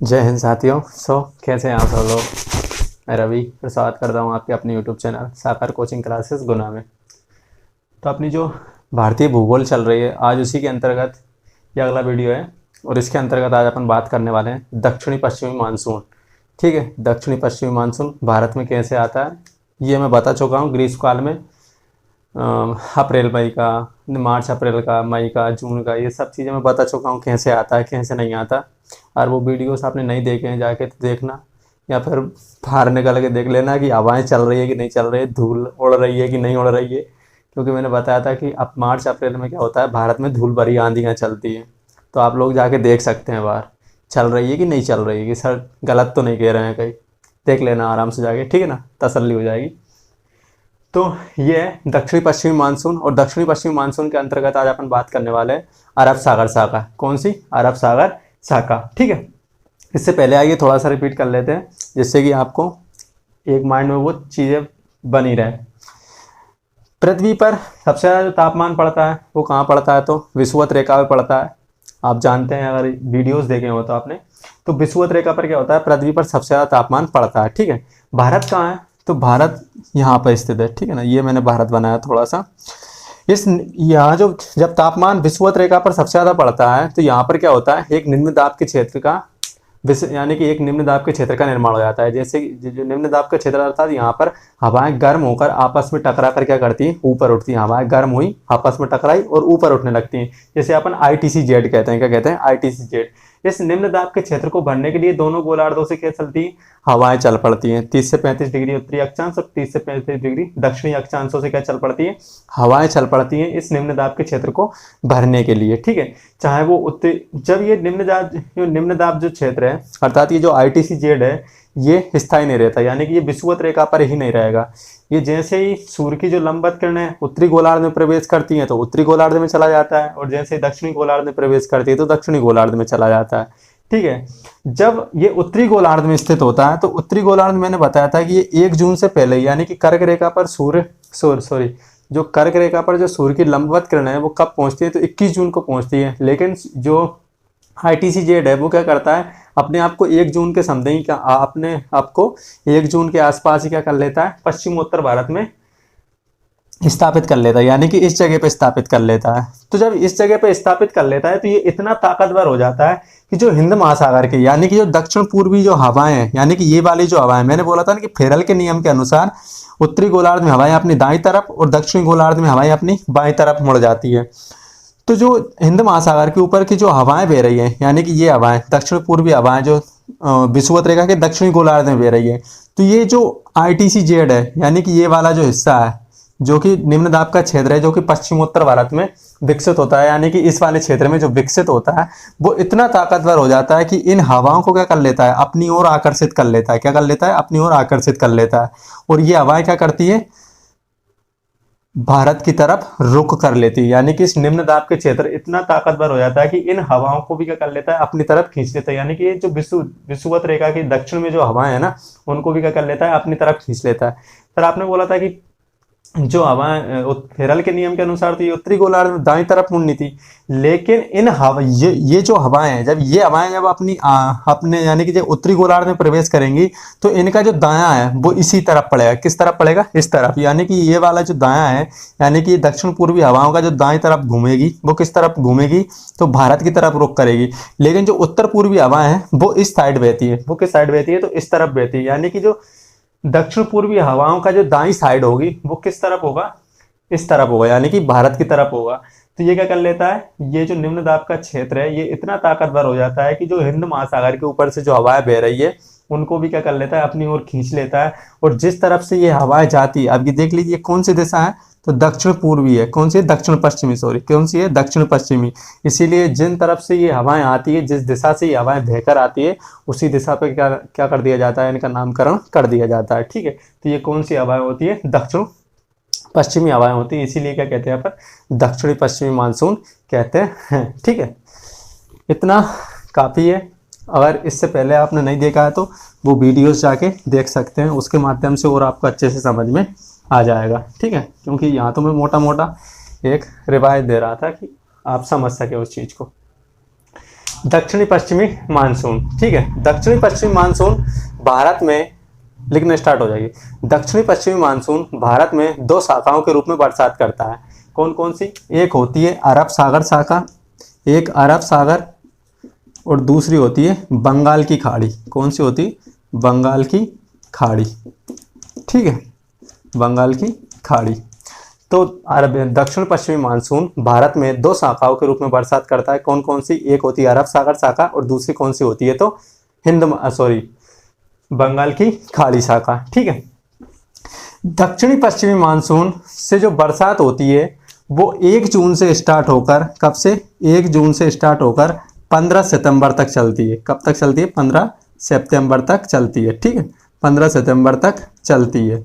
जय हिंद साथियों। कैसे हैं आप सब लोग। मैं रवि प्रसाद करता हूँ आपके अपने यूट्यूब चैनल साकार कोचिंग क्लासेस गुना में। तो अपनी जो भारतीय भूगोल चल रही है आज उसी के अंतर्गत ये अगला वीडियो है और इसके अंतर्गत आज अपन बात करने वाले हैं दक्षिणी पश्चिमी मानसून। ठीक है, दक्षिणी पश्चिमी मानसून भारत में कैसे आता है ये मैं बता चुका हूँ ग्रीष्मकाल में। अप्रैल मई का, मार्च अप्रैल का, मई का, जून का, ये सब चीज़ें मैं बता चुका हूँ कैसे आता है कैसे नहीं आता। और वो वीडियोस आपने नहीं देखे हैं जाके तो देखना, या फिर बाहर निकल के देख लेना कि हवाएं चल रही है कि नहीं चल रही है, धूल उड़ रही है कि नहीं उड़ रही है। क्योंकि मैंने बताया था कि अब मार्च अप्रैल में क्या होता है, भारत में धूल भरी आंधियाँ चलती हैं। तो आप लोग जाके देख सकते हैं बाहर चल रही है कि नहीं चल रही है, कि सर गलत तो नहीं कह रहे हैं कहीं। देख लेना आराम से जाके, ठीक है ना, तसल्ली हो जाएगी। तो ये है दक्षिणी पश्चिमी मानसून, और दक्षिणी पश्चिमी मानसून के अंतर्गत आज अपन बात करने वाले हैं अरब सागर शाखा। कौन सी? अरब सागर शाखा। ठीक है, इससे पहले आइए थोड़ा सा रिपीट कर लेते हैं जिससे कि आपको एक माइंड में वो चीज़ें बनी रहे। पृथ्वी पर सबसे ज़्यादा जो तापमान पड़ता है वो कहाँ पड़ता है? तो विषुवत रेखा पर पड़ता है। आप जानते हैं, अगर वीडियोस देखे हो तो आपने, तो विषुवत रेखा पर क्या होता है, पृथ्वी पर सबसे ज़्यादा तापमान पड़ता है। ठीक है, भारत कहाँ है? तो भारत यहाँ पर स्थित है। ठीक है ना, ये मैंने भारत बनाया थोड़ा सा। इस यहाँ जो जब तापमान विषुवत रेखा पर सबसे ज़्यादा पड़ता है तो यहाँ पर क्या होता है, एक निम्न दाब के क्षेत्र का यानी कि एक निम्न दाब के क्षेत्र का निर्माण हो जाता है। जैसे जो निम्न दाब का क्षेत्र अर्थात यहाँ पर हवाएं गर्म होकर आपस में टकरा कर क्या करती हैं, ऊपर उठती हैं। हवाएं गर्म हुई, आपस में टकराई और ऊपर उठने लगती हैं। जैसे अपन ITC-Z कहते हैं। क्या कहते हैं? ITC-Z। इस निम्न दाब के क्षेत्र को भरने के लिए दोनों गोलार्धों से क्या चलती है, हवाएं चल पड़ती हैं। 30 से 35 डिग्री उत्तरी अक्षांश और 30 से 35 डिग्री दक्षिणी अक्षांशों से क्या चल पड़ती है, हवाएं चल पड़ती हैं इस निम्न दाब के क्षेत्र को भरने के लिए। ठीक है, चाहे वो उत्तरी, जब ये निम्न दाब जो क्षेत्र है अर्थात ये जो ITC-Z है ये स्थायी नहीं रहता, यानी कि ये विषुवत रेखा पर ही नहीं रहेगा। ये जैसे ही सूर्य की जो लंबवत किरणें उत्तरी गोलार्ध में प्रवेश करती हैं तो उत्तरी गोलार्ध में चला जाता है, और जैसे ही दक्षिणी गोलार्ध में प्रवेश करती है तो दक्षिणी गोलार्ध में चला जाता है। ठीक है, जब ये उत्तरी गोलार्ध में स्थित होता है तो उत्तरी गोलार्ध मैंने बताया था कि ये 1 जून से पहले, यानी कि कर्क रेखा पर जो कर्क रेखा पर जो सूर्य की लंबवत किरणें है वो कब पहुंचती है, तो 21 जून को पहुंचती है। लेकिन जो ITC-Z है वो क्या करता है, अपने आप को 1 जून के समथिंग क्या अपने आप को 1 जून के आसपास ही क्या कर लेता है, पश्चिमोत्तर भारत में स्थापित कर लेता है, यानी कि इस जगह पे स्थापित कर लेता है। तो जब इस जगह पे स्थापित कर लेता है तो ये इतना ताकतवर हो जाता है कि जो हिंद महासागर के, यानी कि जो दक्षिण पूर्वी जो हवाएं हैं, यानी कि ये वाली जो हवाएं, मैंने बोला था ना कि फेरल के नियम के अनुसार उत्तरी गोलार्ध में हवाएं अपनी दाईं तरफ और दक्षिणी गोलार्ध में हवाएं अपनी बाईं तरफ मुड़ जाती है। तो जो हिंद महासागर के ऊपर की जो हवाएं बह रही हैं, यानी कि ये हवाएं दक्षिण पूर्वी हवाएं जो विषुवत रेखा के दक्षिणी गोलार्ध में बह रही है, तो ये जो ITC-Z है, यानी कि ये वाला जो हिस्सा है जो कि निम्न दाब का क्षेत्र है, जो कि पश्चिमोत्तर भारत में विकसित होता है, यानी कि इस वाले क्षेत्र में जो विकसित होता है वो इतना ताकतवर हो जाता है कि इन हवाओं को क्या कर लेता है, अपनी ओर आकर्षित कर लेता है। क्या कर लेता है? अपनी ओर आकर्षित कर लेता है। और ये हवाएं क्या करती है, भारत की तरफ रुख कर लेती है, यानी कि इस निम्न दाब के क्षेत्र इतना ताकतवर हो जाता है कि इन हवाओं को भी क्या कर लेता है, अपनी तरफ खींच लेता है। यानी कि ये जो विषुवत रेखा के दक्षिण में जो हवाएं है ना उनको भी क्या कर लेता है, अपनी तरफ खींच लेता है। सर आपने बोला था कि जो हवाएं फेरल के नियम के अनुसार तो ये उत्तरी गोलार्ध में दाईं तरफ मुड़नी थी, लेकिन इन हवा ये जो हवाएं हैं, जब अपने यानी कि जब उत्तरी गोलार्ध में प्रवेश करेंगी तो इनका जो दायां है वो इसी तरफ पड़ेगा। किस तरफ पड़ेगा? इस तरफ। यानी कि ये वाला जो दायां है, यानी कि दक्षिण पूर्वी हवाओं का जो दाईं तरफ घूमेगी वो किस तरफ घूमेगी, तो भारत की तरफ रुख करेगी। लेकिन जो उत्तर पूर्वी हवाएं हैं वो इस साइड बहती है। वो किस साइड बहती है? तो इस तरफ बहती है। यानी कि जो दक्षिण पूर्वी हवाओं का जो दाईं साइड होगी वो किस तरफ होगा? इस तरफ होगा, यानी कि भारत की तरफ होगा। तो ये क्या कर लेता है, ये जो निम्न दाब का क्षेत्र है ये इतना ताकतवर हो जाता है कि जो हिंद महासागर के ऊपर से जो हवाएं बह रही है उनको भी क्या कर लेता है, अपनी ओर खींच लेता है। और जिस तरफ से ये हवाएं जाती है, अब ये देख लीजिए कौन सी दिशा है, तो दक्षिण पूर्वी है। कौन सी है? दक्षिण पश्चिमी, कौन सी है? दक्षिण पश्चिमी। इसीलिए जिन तरफ से ये हवाएं आती है, जिस दिशा से ये हवाएं बहकर आती है उसी दिशा पे क्या क्या कर दिया जाता है, इनका नामकरण कर दिया जाता है। ठीक है, तो ये कौन सी हवाएं होती है? दक्षिण पश्चिमी हवाएं होती है, इसीलिए क्या कहते हैं अपन, दक्षिणी पश्चिमी मानसून कहते हैं। ठीक है, इतना काफ़ी है। अगर इससे पहले आपने नहीं देखा है तो वो वीडियोस जाके देख सकते हैं, उसके माध्यम से और आपको अच्छे से समझ में आ जाएगा। ठीक है, क्योंकि यहाँ तो मैं मोटा मोटा एक रिवायत दे रहा था कि आप समझ सके उस चीज़ को। दक्षिणी पश्चिमी मानसून, ठीक है। दक्षिणी पश्चिमी मानसून भारत में, लिखना स्टार्ट हो जाइए। दक्षिणी पश्चिमी मानसून भारत में दो शाखाओं के रूप में बरसात करता है। कौन कौन सी? एक होती है अरब सागर शाखा, एक अरब सागर, और दूसरी होती है बंगाल की खाड़ी। कौन सी होती? बंगाल की खाड़ी, ठीक है, बंगाल की खाड़ी। तो अरब दक्षिण पश्चिमी मानसून भारत में दो शाखाओं के रूप में बरसात करता है। कौन कौन सी? एक होती है अरब सागर शाखा और दूसरी कौन सी होती है? तो बंगाल की खाड़ी शाखा, ठीक है। दक्षिणी पश्चिमी मानसून से जो बरसात होती है वो 1 जून से स्टार्ट होकर, कब से? 1 जून से स्टार्ट होकर 15 सितंबर तक चलती है। कब तक चलती है? 15 सितंबर तक चलती है, ठीक है। 15 सितंबर तक चलती है,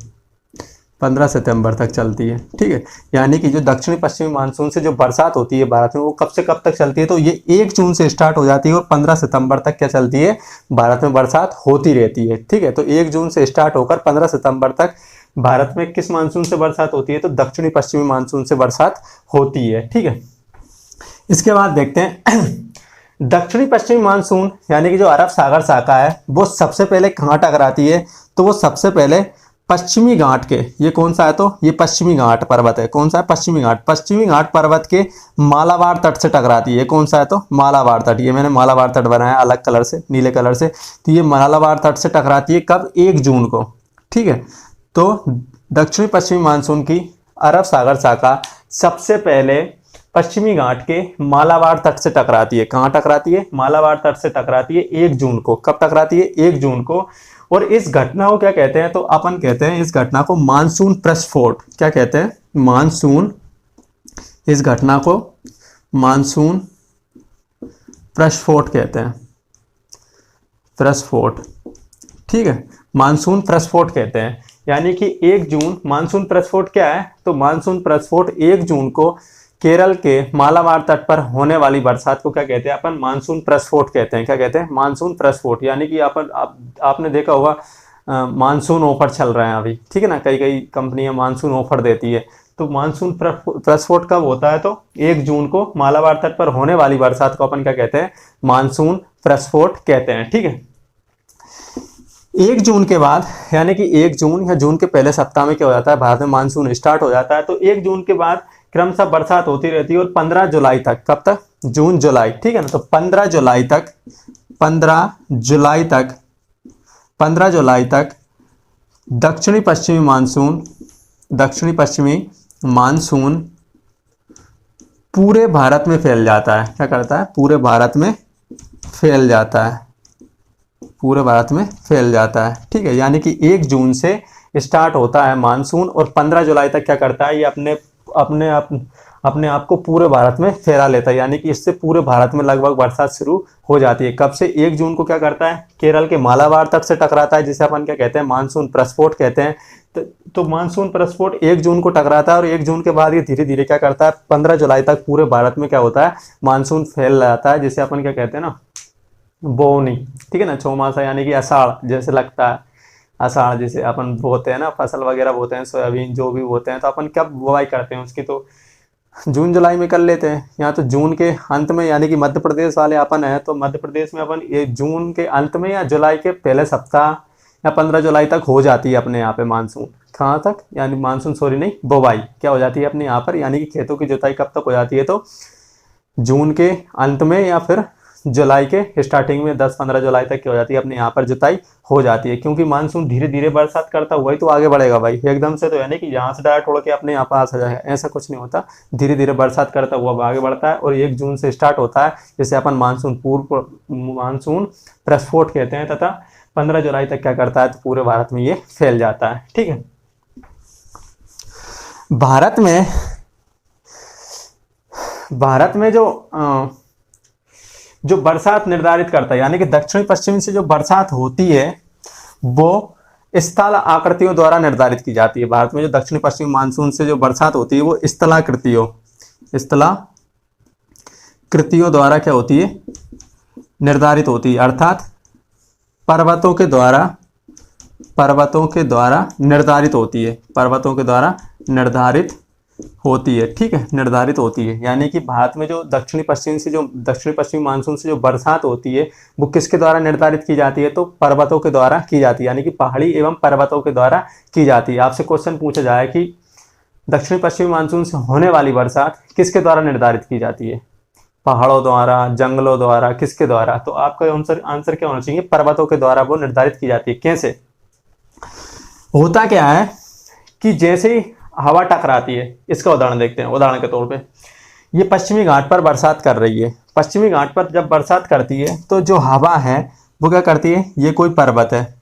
15 सितंबर तक चलती है, ठीक है। यानी कि जो दक्षिणी पश्चिमी मानसून से जो बरसात होती है भारत में वो कब से कब तक चलती है? तो ये 1 जून से स्टार्ट हो जाती है और 15 सितंबर तक क्या चलती है? भारत में बरसात होती रहती है, ठीक है। तो 1 जून से स्टार्ट होकर 15 सितंबर तक भारत में किस मानसून से बरसात होती है? तो दक्षिणी पश्चिमी मानसून से बरसात होती है, ठीक है। इसके बाद देखते हैं दक्षिणी पश्चिमी मानसून यानी कि जो अरब सागर शाखा है वो सबसे पहले कहाँ टकराती है? तो वो सबसे पहले पश्चिमी घाट के, ये कौन सा है? तो ये पश्चिमी घाट पर्वत है। कौन सा है? पश्चिमी घाट। पश्चिमी घाट पर्वत के मालाबार तट से टकराती है। कौन सा है? तो मालाबार तट। ये मैंने मालाबार तट बनाया अलग कलर से, नीले कलर से। तो ये मालाबार तट से टकराती है कब? 1 जून को, ठीक है। तो दक्षिणी पश्चिमी मानसून की अरब सागर शाखा सबसे पहले पश्चिमी घाट के मालाबार तट से टकराती है। कहाँ टकराती है? मालाबार तट से टकराती है 1 जून को। कब टकराती है? 1 जून को। और इस घटना को क्या कहते हैं? तो अपन कहते हैं इस घटना को मानसून प्रस्फोट। क्या कहते हैं? मानसून, इस घटना को मानसून प्रस्फोट कहते हैं, प्रस्फोट, ठीक है। मानसून प्रस्फोट कहते हैं। यानी कि 1 जून, मानसून प्रस्फोट क्या है? तो मानसून प्रस्फोट 1 जून को केरल के मालाबार तट पर होने वाली बरसात को क्या कहते हैं? अपन मानसून प्रस्फोट कहते हैं। क्या कहते हैं? मानसून प्रस्फोट। यानी कि आपने देखा होगा मानसून ऑफर चल रहे हैं अभी, ठीक है ना। कई कई कंपनियां मानसून ऑफर देती है। तो मानसून प्रस्फोट कब होता है? तो 1 जून को मालाबार तट पर होने वाली बरसात को अपन क्या कहते हैं? मानसून प्रस्फोट कहते हैं, ठीक है। 1 जून के बाद यानी कि 1 जून या जून के पहले सप्ताह में क्या हो जाता है? भारत में मानसून स्टार्ट हो जाता है। तो 1 जून के बाद क्रमशः बरसात होती रहती है और 15 जुलाई तक, कब तक? जून जुलाई, ठीक है ना। तो 15 जुलाई तक, 15 जुलाई तक, 15 जुलाई तक दक्षिणी पश्चिमी मानसून, दक्षिणी पश्चिमी मानसून पूरे भारत में फैल जाता है। क्या करता है? पूरे भारत में फैल जाता है, पूरे भारत में फैल जाता है, ठीक है। यानी कि 1 जून से स्टार्ट होता है मानसून और 15 जुलाई तक क्या करता है? ये अपने आप को पूरे भारत में फैला लेता है। यानी कि इससे पूरे भारत में लगभग बरसात शुरू हो जाती है। कब से? 1 जून को क्या करता है? केरल के मालाबार तट से टकराता है, जिसे अपन क्या कहते हैं? मानसून प्रस्फोट कहते हैं। तो मानसून प्रस्फोट 1 जून को टकराता है और 1 जून के बाद ये धीरे धीरे क्या करता है? 15 जुलाई तक पूरे भारत में क्या होता है? मानसून फैल जाता है, जिसे अपन क्या कहते हैं ना? बोवनी, ठीक है ना। चौमासा यानी कि आषाढ़ जैसे लगता है, आषाढ़ जैसे अपन बोते हैं ना, फसल वगैरह बोते हैं, सोयाबीन जो भी बोते हैं, तो अपन कब बुआई करते हैं उसकी? तो जून जुलाई में कर लेते हैं, या तो जून के अंत में। यानी कि मध्य प्रदेश वाले अपन है तो मध्य प्रदेश में अपन ये जून के अंत में या जुलाई के पहले सप्ताह या 15 जुलाई तक हो जाती है अपने यहाँ पे मानसून। कहाँ तक? यानी मानसून, सॉरी नहीं, बुआई क्या हो जाती है अपने यहाँ पर? यानी कि खेतों की जुताई कब तक हो जाती है? तो जून के अंत में या फिर जुलाई के स्टार्टिंग में 10-15 जुलाई तक की हो जाती है अपने यहाँ पर जुताई हो जाती है। क्योंकि मानसून धीरे धीरे बरसात करता हुआ ही तो आगे बढ़ेगा भाई, एकदम से तो यानी कि यहाँ से डायरेक्ट उड़ के अपने यहाँ पास आ जाएगा, ऐसा कुछ नहीं होता। धीरे धीरे बरसात करता हुआ आगे बढ़ता है और 1 जून से स्टार्ट होता है, जिसे अपन मानसून प्रस्फोट कहते हैं। तथा 15 जुलाई तक क्या करता है? तो पूरे भारत में ये फैल जाता है, ठीक है। भारत में जो बरसात निर्धारित करता है, यानी कि दक्षिण पश्चिम से जो बरसात होती है वो स्थल आकृतियों द्वारा निर्धारित की जाती है। भारत में जो दक्षिण पश्चिम मानसून से जो बरसात होती है वो स्थलाकृतियों द्वारा क्या होती है? निर्धारित होती है। अर्थात पर्वतों के द्वारा निर्धारित होती है, पर्वतों के द्वारा निर्धारित होती है, ठीक है, निर्धारित होती है। यानी कि भारत में जो दक्षिणी पश्चिमी मानसून से जो बरसात होती है वो किसके द्वारा निर्धारित की जाती है? तो पर्वतों के द्वारा की जाती है, यानी कि पहाड़ी एवं पर्वतों के द्वारा की जाती है। आपसे क्वेश्चन पूछा जाए कि दक्षिणी पश्चिमी मानसून से होने वाली बरसात किसके द्वारा निर्धारित की जाती है? पहाड़ों द्वारा, जंगलों द्वारा, किसके द्वारा? तो आपका आंसर क्या होना चाहिए? पर्वतों के द्वारा वो निर्धारित की जाती है। कैसे? होता क्या है कि जैसे ही हवा टकराती है, इसका उदाहरण देखते हैं। उदाहरण के तौर पे ये पश्चिमी घाट पर बरसात कर रही है। पश्चिमी घाट पर जब बरसात करती है तो जो हवा है वो क्या करती है? ये कोई पर्वत है,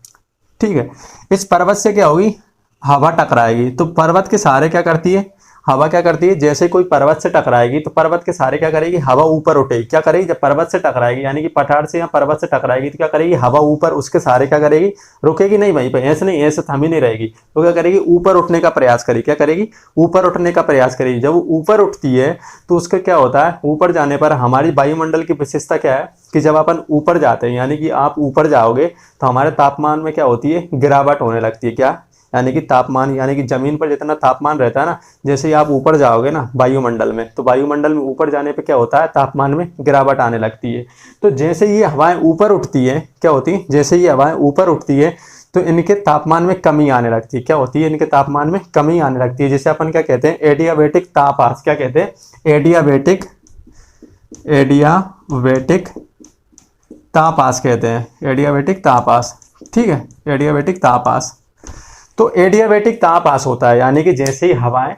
ठीक है, इस पर्वत से क्या होगी? हवा टकराएगी। तो पर्वत के सहारे क्या करती है? हवा क्या करती है? जैसे कोई पर्वत से टकराएगी तो पर्वत के सहारे क्या करेगी? हवा ऊपर उठेगी। क्या करेगी? जब पर्वत से टकराएगी, यानी कि पठार से या पर्वत से टकराएगी, तो क्या करेगी? हवा ऊपर, उसके सहारे क्या करेगी? रुकेगी नहीं वहीं पर, ऐसे नहीं, ऐसे थमी नहीं रहेगी। तो क्या करेगी? ऊपर उठने का प्रयास करेगी। क्या करेगी? ऊपर उठने का प्रयास करेगी। जब वो ऊपर उठती है तो उसका क्या होता है? ऊपर जाने पर हमारी वायुमंडल की विशेषता क्या है कि जब अपन ऊपर जाते हैं, यानी कि आप ऊपर जाओगे तो हमारे तापमान में क्या होती है? गिरावट होने लगती है। क्या? यानी कि तापमान, यानी कि जमीन पर जितना तापमान रहता है ना, जैसे ही आप ऊपर जाओगे ना वायुमंडल में, तो वायुमंडल में ऊपर जाने पे क्या होता है? तापमान में गिरावट आने लगती है। तो जैसे ये हवाएं ऊपर उठती है, क्या होती है? जैसे ये हवाएं ऊपर उठती है तो इनके तापमान में कमी आने लगती है। क्या होती है? इनके तापमान में कमी आने लगती है, जिसे अपन क्या कहते हैं? Adiabatic tapas. क्या कहते हैं? एडियाबेटिक तापास कहते हैं। एडियाबेटिक तापास, ठीक है, एडियाबेटिक तापास। तो एडियाबेटिक तापास होता है, यानी कि जैसे ही हवाएं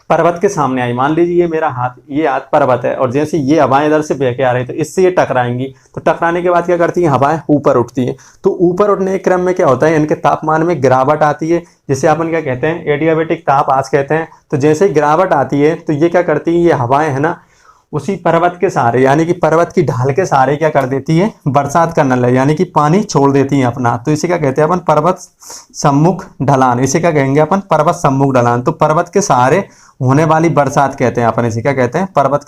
पर्वत के सामने आई, मान लीजिए ये मेरा हाथ, ये हाथ पर्वत है, और जैसे ये हवाएं इधर से बह के आ रही है तो इससे ये टकराएंगी। तो टकराने के बाद क्या करती हैं? हवाएं ऊपर उठती हैं। तो ऊपर उठने के क्रम में क्या होता है? इनके तापमान में गिरावट आती है, जिसे अपन क्या कहते हैं? एडियाबेटिक तापास कहते हैं। तो जैसे ही गिरावट आती है तो ये क्या करती है? ये हवाएं है ना, उसी पर्वत के सहारे, यानी कि पर्वत की ढाल के सहारे क्या कर देती है? बरसात करने लगे, यानी कि पानी छोड़ देती है अपना। तो इसे क्या कहते हैं अपन? पर्वत सम्मुख ढलान। इसे क्या कहेंगे अपन? पर्वत सम्मुख ढलान। तो पर्वत के सहारे होने वाली बरसात कहते हैं अपन इसे। क्या कहते हैं? पर्वत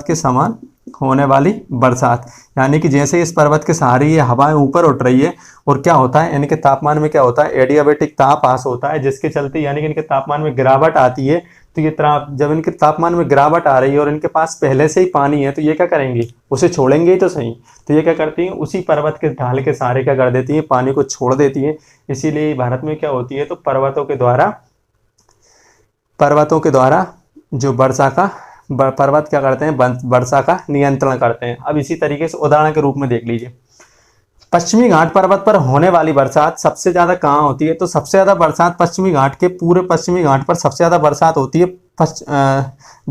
के समान होने वाली बरसात। यानी कि जैसे इस पर्वत के सहारे ये हवाएं ऊपर उठ रही है और क्या होता है? इनके तापमान में क्या होता है? एडियाबेटिक तापास होता है, जिसके चलते यानी कि इनके तापमान में गिरावट आती है। तो ये जब इनके तापमान में गिरावट आ रही है और इनके पास पहले से ही पानी है, तो ये क्या करेंगी? उसे छोड़ेंगे ही तो सही। तो ये क्या करती हैं? उसी पर्वत के ढाल के सहारे क्या कर देती हैं? पानी को छोड़ देती हैं। इसीलिए भारत में क्या होती है? तो पर्वतों के द्वारा जो पर्वत क्या करते हैं? वर्षा का नियंत्रण करते हैं। अब इसी तरीके से उदाहरण के रूप में देख लीजिए, पश्चिमी घाट पर्वत पर होने वाली बरसात सबसे ज्यादा कहाँ होती है? तो सबसे ज्यादा बरसात पश्चिमी घाट के, पूरे पश्चिमी घाट पर सबसे ज्यादा बरसात होती है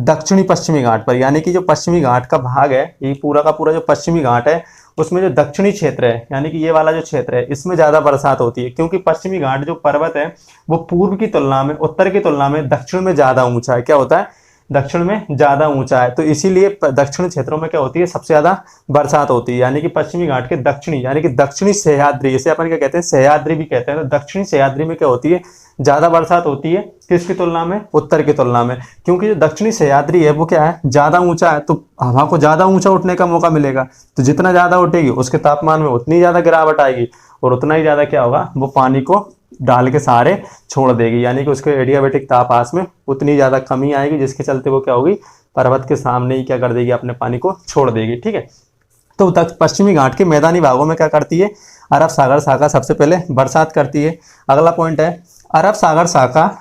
दक्षिणी पश्चिमी घाट पर। यानी कि जो पश्चिमी घाट का भाग है, ये पूरा का पूरा जो पश्चिमी घाट है, उसमें जो दक्षिणी क्षेत्र है, यानी कि ये वाला जो क्षेत्र है, इसमें ज्यादा बरसात होती है। क्योंकि पश्चिमी घाट जो पर्वत है वो पूर्व की तुलना में, उत्तर की तुलना में दक्षिण में ज्यादा ऊंचा है। क्या होता है? दक्षिण में ज्यादा ऊंचा है। तो इसीलिए दक्षिण क्षेत्रों में क्या होती है? सबसे ज्यादा बरसात होती है। यानी कि पश्चिमी घाट के दक्षिणी, यानी कि दक्षिणी सह्याद्री, इसे अपन क्या कहते हैं? सह्याद्री भी कहते हैं। तो दक्षिणी सह्याद्री में क्या होती है? ज्यादा बरसात होती है। किसकी तुलना में? उत्तर की तुलना में। क्योंकि जो दक्षिणी सह्याद्री है वो क्या है? ज्यादा ऊंचा है, तो हवा को ज्यादा ऊंचा उठने का मौका मिलेगा। तो जितना ज्यादा उठेगी उसके तापमान में उतनी ज्यादा गिरावट आएगी, और उतना ही ज्यादा क्या होगा? वो पानी को डाल के सहारे छोड़ देगी। यानी कि उसके एडियाबेटिक तापास में उतनी ज्यादा कमी आएगी, जिसके चलते वो क्या होगी? पर्वत के सामने ही क्या कर देगी? अपने पानी को छोड़ देगी। ठीक है। तो पश्चिमी घाट के मैदानी भागों में क्या करती है? अरब सागर शाखा सबसे पहले बरसात करती है। अगला पॉइंट है, अरब सागर शाखा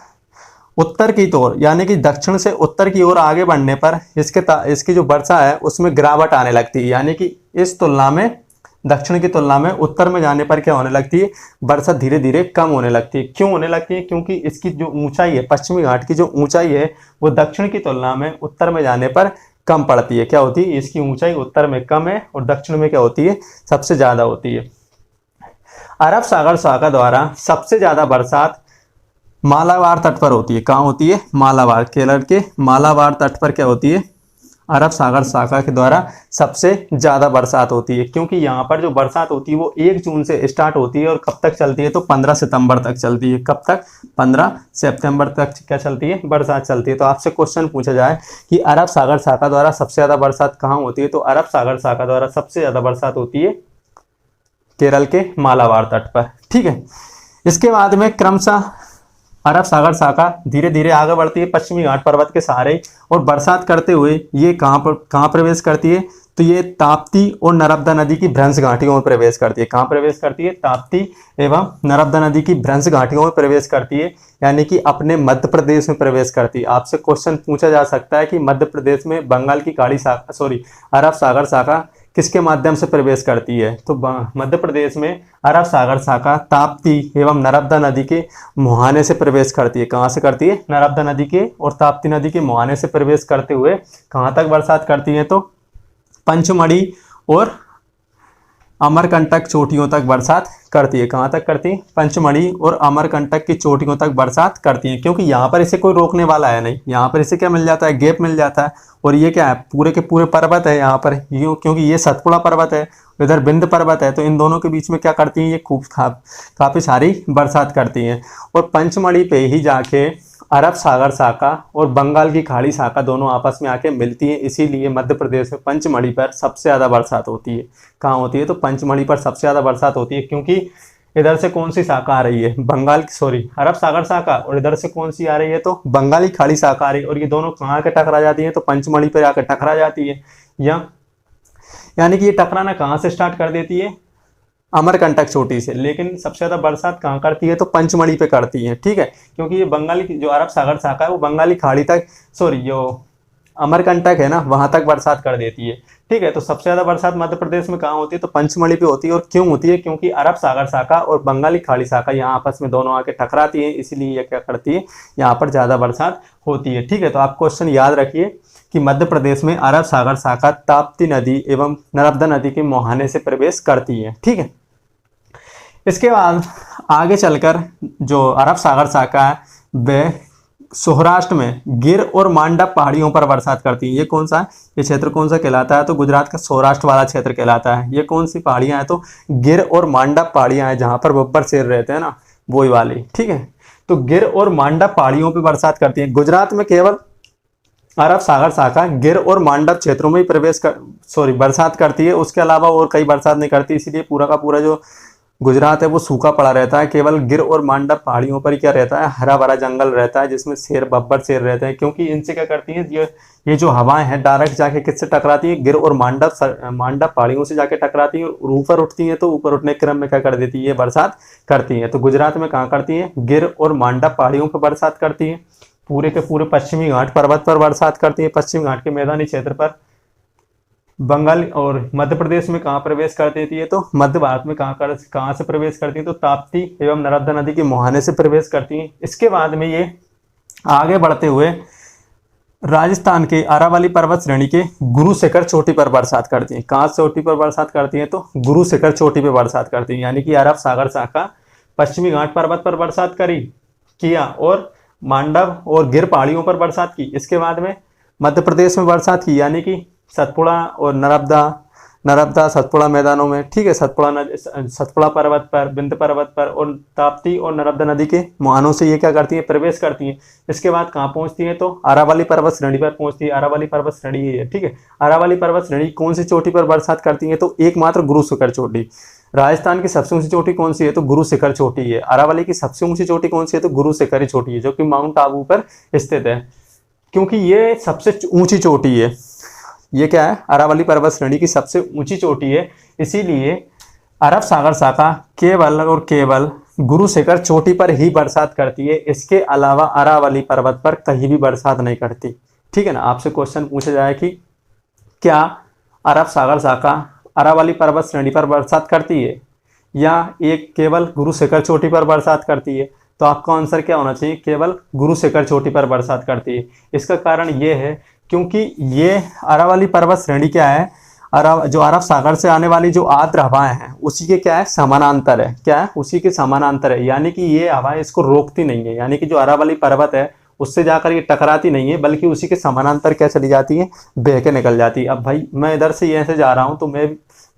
उत्तर की ओर, यानी कि दक्षिण से उत्तर की ओर आगे बढ़ने पर इसकी जो वर्षा है उसमें गिरावट आने लगती है। यानी कि इस तुलना में, दक्षिण की तुलना में उत्तर में जाने पर क्या होने लगती है? वर्षा धीरे धीरे कम होने लगती है। क्यों होने लगती है? क्योंकि इसकी जो ऊंचाई है, पश्चिमी घाट की जो ऊंचाई है, वो दक्षिण की तुलना में उत्तर में जाने पर कम पड़ती है। क्या होती है? इसकी ऊंचाई उत्तर में कम है और दक्षिण में क्या होती है? सबसे ज्यादा होती है। अरब सागर शाखा द्वारा सबसे ज्यादा बरसात मालाबार तट पर होती है। कहाँ होती है? मालाबार, केरल के मालाबार तट पर क्या होती है? अरब सागर शाखा के द्वारा सबसे ज्यादा बरसात होती है। क्योंकि यहाँ पर जो बरसात होती है वो 1 जून से स्टार्ट होती है और कब तक चलती है? तो 15 सितंबर तक चलती है। कब तक? 15 सितंबर तक क्या चलती है? बरसात चलती है। तो आपसे क्वेश्चन पूछा जाए कि अरब सागर शाखा द्वारा सबसे ज्यादा बरसात कहाँ होती है? तो अरब सागर शाखा द्वारा सबसे ज्यादा बरसात होती है केरल के मालाबार तट पर। ठीक है। इसके बाद में क्रमशः अरब सागर शाखा धीरे धीरे आगे बढ़ती है पश्चिमी घाट पर्वत के सहारे, और बरसात करते हुए ये कहाँ प्रवेश करती है, तो ये ताप्ती और नर्मदा नदी की भ्रंश घाटियों में प्रवेश करती है। कहाँ प्रवेश करती है, ताप्ती एवं नर्मदा नदी की भ्रंश घाटियों में प्रवेश करती है, यानी कि अपने मध्य प्रदेश में प्रवेश करती है। आपसे क्वेश्चन पूछा जा सकता है कि मध्य प्रदेश में बंगाल की खाड़ी शाखा, सॉरी, अरब सागर शाखा किसके माध्यम से प्रवेश करती है, तो मध्य प्रदेश में अरब सागर शाखा ताप्ती एवं नर्मदा नदी के मुहाने से प्रवेश करती है। कहाँ से करती है, नर्मदा नदी के और ताप्ती नदी के मुहाने से प्रवेश करते हुए कहाँ तक बरसात करती है, तो पंचमढ़ी और अमरकंटक चोटियों तक बरसात करती है। कहाँ तक करती है, पंचमढ़ी और अमरकंटक की चोटियों तक बरसात करती है, क्योंकि यहाँ पर इसे कोई रोकने वाला है नहीं। यहाँ पर इसे क्या मिल जाता है, गैप मिल जाता है। और ये क्या है, पूरे के पूरे पर्वत है यहाँ पर, क्योंकि ये सतपुड़ा पर्वत है, इधर बिंद पर्वत है, तो इन दोनों के बीच में क्या करती हैं, ये खूब काफ़ी सारी बरसात करती हैं। और पंचमढ़ी पे ही जाके अरब सागर शाखा और बंगाल की खाड़ी शाखा दोनों आपस में आके मिलती हैं, इसीलिए मध्य प्रदेश में पंचमढ़ी पर सबसे ज़्यादा बरसात होती है। कहाँ होती है, तो पंचमढ़ी पर सबसे ज़्यादा बरसात होती है, क्योंकि इधर से कौन सी शाखा आ रही है, अरब सागर शाखा, और इधर से कौन सी आ रही है, तो बंगाली खाड़ी शाखा आ रही है, और ये दोनों कहाँ आके टकरा जाती है, तो पंचमढ़ी पर आकर टकरा जाती है। यानी कि ये टकराना कहाँ से स्टार्ट कर देती है, अमरकंटक चोटी से, लेकिन सबसे ज़्यादा बरसात कहाँ करती है, तो पंचमढ़ी पे करती है। ठीक है, क्योंकि ये बंगाली जो अरब सागर शाखा है वो बंगाली खाड़ी तक, सॉरी, जो अमरकंटक है ना वहाँ तक बरसात कर देती है। ठीक है, तो सबसे ज़्यादा बरसात मध्य प्रदेश में कहाँ होती है, तो पंचमढ़ी पे होती है। और क्यों होती है, क्योंकि अरब सागर शाखा और बंगाली खाड़ी शाखा यहाँ आपस में दोनों आके टकराती है, इसीलिए ये क्या करती है, यहाँ पर ज़्यादा बरसात होती है। ठीक है, तो आप क्वेश्चन याद रखिए कि मध्य प्रदेश में अरब सागर शाखा ताप्ती नदी एवं नर्मदा नदी के मुहाने से प्रवेश करती है। ठीक है, इसके बाद आगे चलकर जो अरब सागर शाखा है वह सौराष्ट्र में गिर और मांडव पहाड़ियों पर बरसात करती है। ये कौन सा है, ये क्षेत्र कौन सा कहलाता है, तो गुजरात का सौराष्ट्र वाला क्षेत्र कहलाता है। ये कौन सी पहाड़ियाँ हैं, तो गिर और मांडव पहाड़ियाँ हैं, जहाँ पर बब्बर शेर रहते हैं ना, वही वाली। ठीक है, तो गिर और मांडव पहाड़ियों पर बरसात करती है। गुजरात में केवल अरब सागर शाखा गिर और मांडव क्षेत्रों में ही बरसात करती है, उसके अलावा और कहीं बरसात नहीं करती, इसीलिए पूरा का पूरा जो गुजरात है वो सूखा पड़ा रहता है। केवल गिर और मांडव पहाड़ियों पर ही क्या रहता है, हरा भरा जंगल रहता है, जिसमें शेर, बब्बर शेर रहते हैं, क्योंकि इनसे क्या करती हैं, ये जो हवाएं हैं डायरेक्ट जाके किससे टकराती है, गिर और मांडव पहाड़ियों से जाके टकराती हैं और ऊपर उठती हैं, तो ऊपर उठने के क्रम में क्या कर देती है, बरसात करती हैं। तो गुजरात में कहाँ करती है, गिर और मांडव पहाड़ियों पर बरसात करती है। पूरे के पूरे पश्चिमी घाट पर्वत पर बरसात करती है, पश्चिम घाट के मैदानी क्षेत्र पर। बंगाल और मध्य प्रदेश में कहाँ प्रवेश कर देती है, तो मध्य भारत में कहाँ से प्रवेश करती है, तो ताप्ती एवं नर्मदा नदी के मुहाने से प्रवेश करती है। इसके बाद में ये आगे बढ़ते हुए राजस्थान के अरावली पर्वत श्रेणी के गुरु शिखर चोटी पर बरसात करती है। कहाँ चोटी पर बरसात करती है, तो गुरु शिखर चोटी पर बरसात करती है। यानी कि अरब सागर शाखा पश्चिमी घाट पर्वत पर बरसात किया और मांडव और गिर पहाड़ियों पर बरसात की। इसके बाद में मध्य प्रदेश में बरसात की, यानी कि सतपुड़ा और नर्मदा सतपुड़ा मैदानों में। ठीक है, सतपुड़ा पर्वत पर, बिंद पर्वत पर, और ताप्ती और नर्मदा नदी के मुहानों से ये क्या करती है, प्रवेश करती है। इसके बाद कहाँ पहुंचती है, तो अरावली पर्वत श्रेणी पर पहुंचती है। अरावली पर्वत श्रेणी है। ठीक है, अरावली पर्वत श्रेणी कौन सी चोटी पर बरसात करती है, तो एकमात्र गुरु शिखर चोटी। राजस्थान की सबसे ऊंची चोटी कौन सी है, तो गुरु शिखर चोटी है। अरावली की सबसे ऊंची चोटी कौन सी है, तो गुरु शिखर चोटी है, जो कि माउंट आबू पर स्थित है, क्योंकि ये सबसे ऊंची चोटी है। ये क्या है, अरावली पर्वत श्रेणी की सबसे ऊंची चोटी है, इसीलिए अरब सागर शाखा केवल और केवल गुरु शिखर चोटी पर ही बरसात करती है। इसके अलावा अरावली पर्वत पर कहीं भी बरसात नहीं करती। ठीक है ना, आपसे क्वेश्चन पूछा जाए कि क्या अरब सागर शाखा अरावली पर्वत श्रेणी पर बरसात करती है या एक केवल गुरु शिखर चोटी पर बरसात करती है, तो आपका आंसर क्या होना चाहिए, केवल गुरु शिखर चोटी पर बरसात करती है। इसका कारण ये है क्योंकि ये अरावली पर्वत श्रेणी क्या है, जो अरब सागर से आने वाली जो आर्द्र हवाएं हैं उसी के क्या है, समानांतर है। क्या है, उसी के समानांतर है, यानी कि ये हवाएं इसको रोकती नहीं है। यानी कि जो अरावली पर्वत है उससे जाकर ये टकराती नहीं है, बल्कि उसी के समानांतर क्या चली जाती है, बह के निकल जाती है। अब भाई मैं इधर से ऐसे जा रहा हूँ, तो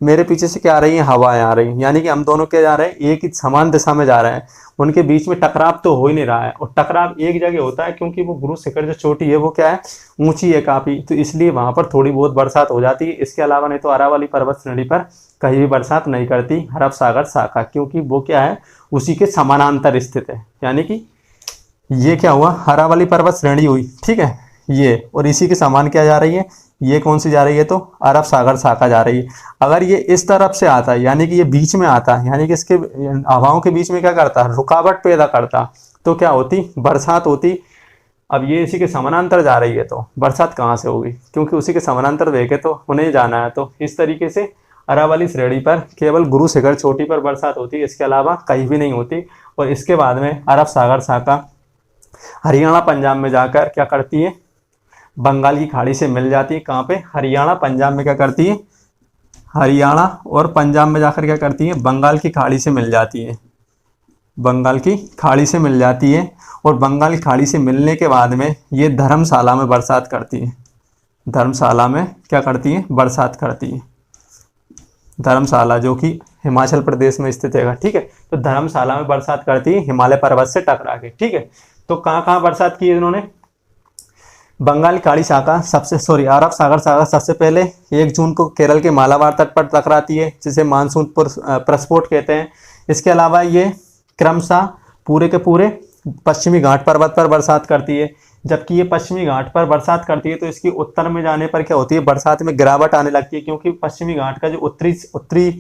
मेरे पीछे से क्या आ रही है, हवाएं आ रही हैं, यानी कि हम दोनों क्या जा रहे हैं, एक ही समान दिशा में जा रहे हैं। उनके बीच में टकराव तो हो ही नहीं रहा है, और टकराव एक जगह होता है क्योंकि वो गुरु शिखर जो चोटी है वो क्या है, ऊंची है काफ़ी, तो इसलिए वहाँ पर थोड़ी बहुत बरसात हो जाती है। इसके अलावा नहीं तो अरावली पर्वत श्रेणी पर कहीं भी बरसात नहीं करती अरब सागर शाखा, क्योंकि वो क्या है, उसी के समानांतर स्थित है। यानी कि ये क्या हुआ, अरावली पर्वत श्रेणी हुई, ठीक है ये, और इसी के समान क्या जा रही है, ये कौन सी जा रही है, तो अरब सागर शाखा जा रही है। अगर ये इस तरफ से आता है यानी कि ये बीच में आता है, यानी कि इसके हवाओं के बीच में क्या करता है, रुकावट पैदा करता, तो क्या होती, बरसात होती। अब ये इसी के समानांतर जा रही है तो बरसात कहाँ से होगी, क्योंकि उसी के समानांतर देखे तो उन्हें जाना है। तो इस तरीके से अरावली श्रेणी पर केवल गुरु शिखर चोटी पर बरसात होती है, इसके अलावा कहीं भी नहीं होती। और इसके बाद में अरब सागर शाखा हरियाणा पंजाब में जाकर क्या करती है, बंगाल की खाड़ी से मिल जाती है। कहाँ पे, हरियाणा पंजाब में क्या करती है, हरियाणा और पंजाब में जाकर क्या करती है, बंगाल की खाड़ी से मिल जाती है, बंगाल की खाड़ी से मिल जाती है। और बंगाल की खाड़ी से मिलने के बाद में ये धर्मशाला में बरसात करती है, धर्मशाला में क्या करती है, बरसात करती है। धर्मशाला जो कि हिमाचल प्रदेश में स्थित है, ठीक है। तो धर्मशाला में बरसात करती है हिमालय पर्वत से टकरा के, ठीक है। तो कहाँ कहाँ बरसात की है इन्होंने, बंगाल की खाड़ी शाखा अरब सागर शाखा सबसे पहले 1 जून को केरल के मालाबार तट पर टकराती है, जिसे मानसून प्रस्फोट कहते हैं। इसके अलावा ये क्रमशः पूरे के पूरे पश्चिमी घाट पर्वत पर बरसात करती है। जबकि ये पश्चिमी घाट पर बरसात करती है तो इसकी उत्तर में जाने पर क्या होती है, बरसात में गिरावट आने लगती है, क्योंकि पश्चिमी घाट का जो उत्तरी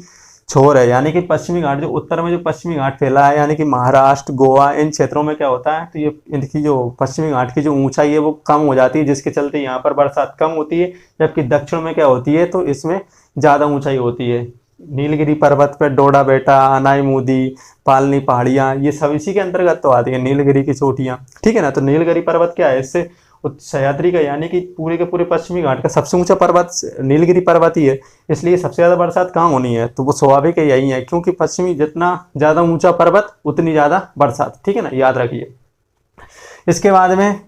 छोर है, यानी कि पश्चिमी घाट जो उत्तर में जो पश्चिमी घाट फैला है, यानी कि महाराष्ट्र गोवा इन क्षेत्रों में क्या होता है, तो ये इनकी जो पश्चिमी घाट की जो ऊंचाई है वो कम हो जाती है, जिसके चलते यहाँ पर बरसात कम होती है। जबकि दक्षिण में क्या होती है, तो इसमें ज़्यादा ऊंचाई होती है। नीलगिरी पर्वत पर डोडा बेटा, अनाई मूदी, पालनी पहाड़ियाँ, ये सब इसी के अंतर्गत तो आती है, नीलगिरी की चोटियाँ, ठीक है ना। तो नीलगिरी पर्वत क्या है, इससे सह्याद्री का यानी कि पूरे के पूरे पश्चिमी घाट का सबसे ऊंचा पर्वत नीलगिरी पर्वत ही है, इसलिए सबसे ज़्यादा बरसात कहाँ होनी है, तो वो स्वाभाविक है यही है, क्योंकि पश्चिमी जितना ज़्यादा ऊंचा पर्वत उतनी ज़्यादा बरसात, ठीक है ना, याद रखिए। इसके बाद में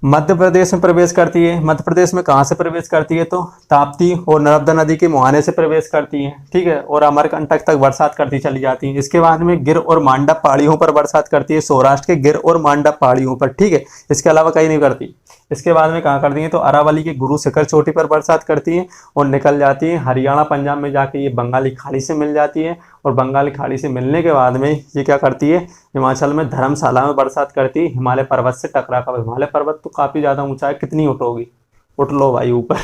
मध्य प्रदेश में प्रवेश करती है। मध्य प्रदेश में कहाँ से प्रवेश करती है, तो ताप्ती और नर्मदा नदी के मुहाने से प्रवेश करती है, ठीक है, और अमरकंटक तक बरसात करती चली जाती है। इसके बाद में गिर और मांडव पहाड़ियों पर बरसात करती है, सौराष्ट्र के गिर और मांडव पहाड़ियों पर, ठीक है, इसके अलावा कहीं नहीं करती। इसके बाद में कहाँ करती है, तो अरावली के गुरु शिखर चोटी पर बरसात करती है और निकल जाती है हरियाणा पंजाब में जाके ये बंगाली खाड़ी से मिल जाती है। और बंगाली खाड़ी से मिलने के बाद में ये क्या करती है, हिमाचल में धर्मशाला में बरसात करती है हिमालय पर्वत से टकरा कर। हिमालय पर्वत तो काफ़ी ज़्यादा ऊंचा है, कितनी उठोगी, उठ लो भाई ऊपर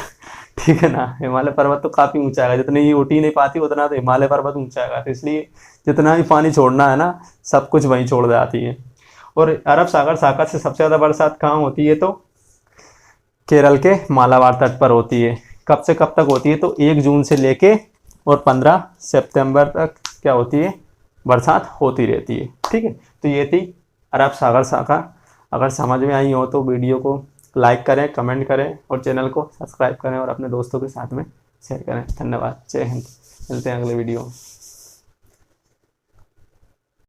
ठीक है ना। हिमालय पर्वत तो काफ़ी ऊंचा है, जितनी ये उठ ही नहीं पाती उतना तो हिमालय पर्वत ऊंचा है, तो इसलिए जितना भी पानी छोड़ना है ना सब कुछ वहीं छोड़ जाती है। और अरब सागर शाखा से सबसे ज़्यादा बरसात कहाँ होती है, तो केरल के मालाबार तट पर होती है। कब से कब तक होती है, तो 1 जून से लेके और 15 सितंबर तक क्या होती है, बरसात होती रहती है, ठीक है। तो ये थी अरब सागर शाखा। अगर समझ में आई हो तो वीडियो को लाइक करें, कमेंट करें और चैनल को सब्सक्राइब करें और अपने दोस्तों के साथ में शेयर करें। धन्यवाद, जय हिंद, मिलते हैं अगले वीडियो में।